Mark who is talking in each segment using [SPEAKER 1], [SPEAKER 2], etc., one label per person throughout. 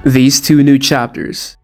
[SPEAKER 1] These two new chapters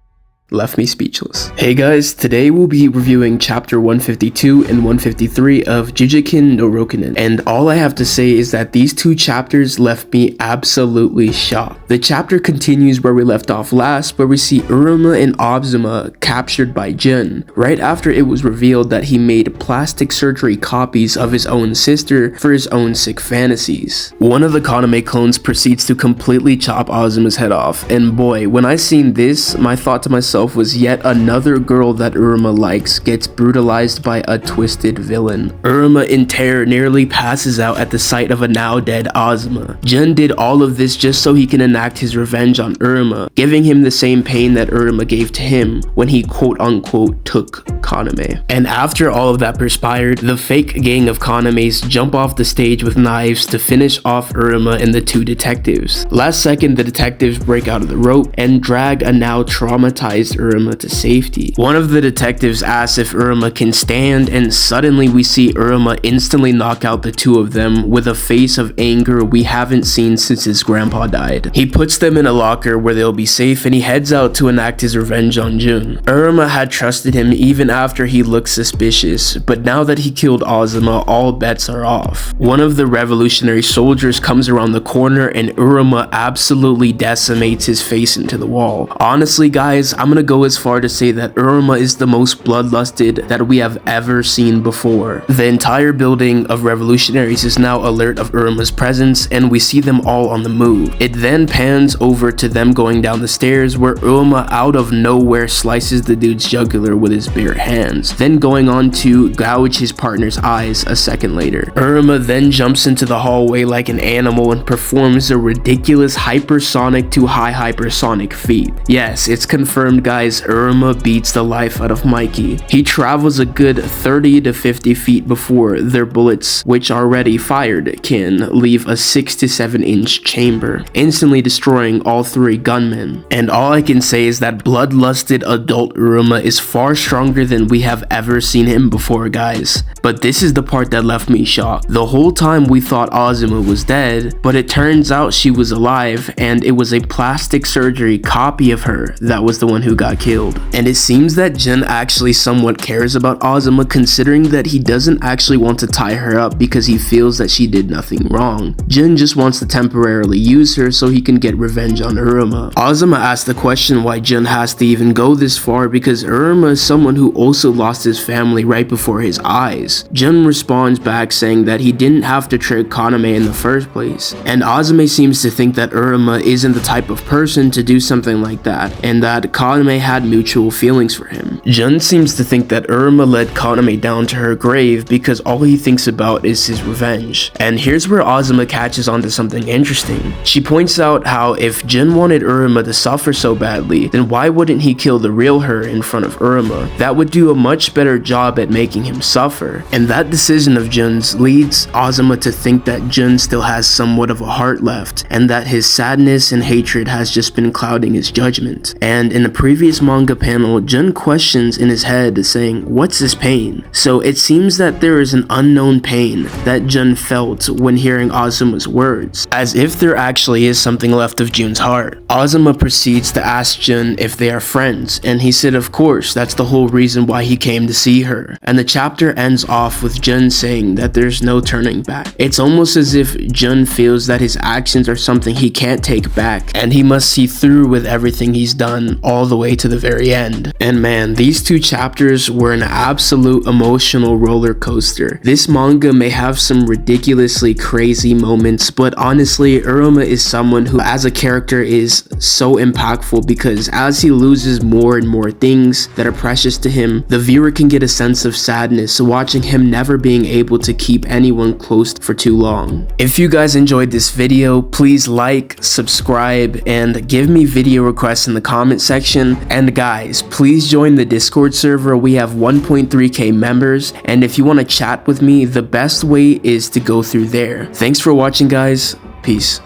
[SPEAKER 1] left me speechless. Hey guys, today we'll be reviewing chapter 152 and 153 of Juujikan no Rokunin, and all I have to say is that these two chapters left me absolutely shocked. The chapter continues where we left off last, where we see URUMA and Azuma captured by Jun, right after it was revealed that he made plastic surgery copies of his own sister for his own sick fantasies. One of the Kaname clones proceeds to completely chop Azuma's head off, and boy, when I seen this, my thought to myself was yet another girl that URUMA likes gets brutalized by a twisted villain. URUMA in terror nearly passes out at the sight of a now dead Azuma. Jun did all of this just so he can enact his revenge on URUMA, giving him the same pain that URUMA gave to him when he quote-unquote took Kaname. And after all of that perspired, the fake gang of Kanames jump off the stage with knives to finish off URUMA and the two detectives. Last second, the detectives break out of the rope and drag a now traumatized URUMA to safety. One of the detectives asks if URUMA can stand, and suddenly we see URUMA instantly knock out the two of them with a face of anger we haven't seen since his grandpa died. He puts them in a locker where they'll be safe, and he heads out to enact his revenge on Jun. URUMA had trusted him even after he looked suspicious, but now that he killed Azuma, all bets are off. One of the revolutionary soldiers comes around the corner and URUMA absolutely decimates his face into the wall. Honestly guys, I'm gonna go as far to say that URUMA is the most bloodlusted that we have ever seen before. The entire building of revolutionaries is now alert of URUMA's presence, and we see them all on the move. It then pans over to them going down the stairs, where URUMA out of nowhere slices the dude's jugular with his bare hands, then going on to gouge his partner's eyes a second later. URUMA then jumps into the hallway like an animal and performs a ridiculous hypersonic to high hypersonic feat. Yes, it's confirmed guys, URUMA beats the life out of Mikey. He travels a good 30 to 50 feet before their bullets, which already fired, can leave a 6 to 7 inch chamber, instantly destroying all three gunmen. And all I can say is that bloodlusted adult URUMA is far stronger than we have ever seen him before guys. But this is the part that left me shocked. The whole time we thought Azuma was dead, but it turns out she was alive, and it was a plastic surgery copy of her that was the one who got killed. And it seems that Jun actually somewhat cares about Azuma, considering that he doesn't actually want to tie her up because he feels that she did nothing wrong. Jun just wants to temporarily use her so he can get revenge on URUMA. Azuma asks the question why Jun has to even go this far, because URUMA is someone who also lost his family right before his eyes. Jun responds back saying that he didn't have to trick Kaname in the first place, and Azuma seems to think that URUMA isn't the type of person to do something like that, and that Kaname had mutual feelings for him. Jun seems to think that URUMA led Kaname down to her grave because all he thinks about is his revenge. And here's where Azuma catches on to something interesting. She points out how if Jun wanted URUMA to suffer so badly, then why wouldn't he kill the real her in front of URUMA? That would do a much better job at making him suffer. And that decision of Jun's leads Azuma to think that Jun still has somewhat of a heart left, and that his sadness and hatred has just been clouding his judgment. And in the previous manga panel, Jun questions in his head saying, "What's this pain?" So it seems that there is an unknown pain that Jun felt when hearing Azuma's words, as if there actually is something left of Jun's heart. Azuma proceeds to ask Jun if they are friends, and he said of course, that's the whole reason why he came to see her. And the chapter ends off with Jun saying that there's no turning back. It's almost as if Jun feels that his actions are something he can't take back, and he must see through with everything he's done all the way to the very end. And man, these two chapters were an absolute emotional roller coaster. This manga may have some ridiculously crazy moments, but honestly, URUMA is someone who as a character is so impactful, because as he loses more and more things that are precious to him, the viewer can get a sense of sadness watching him never being able to keep anyone close for too long. If you guys enjoyed this video, please like, subscribe, and give me video requests in the comment section. And guys, please join the Discord server. We have 1.3k members, and if you want to chat with me, the best way is to go through there. Thanks for watching guys. Peace.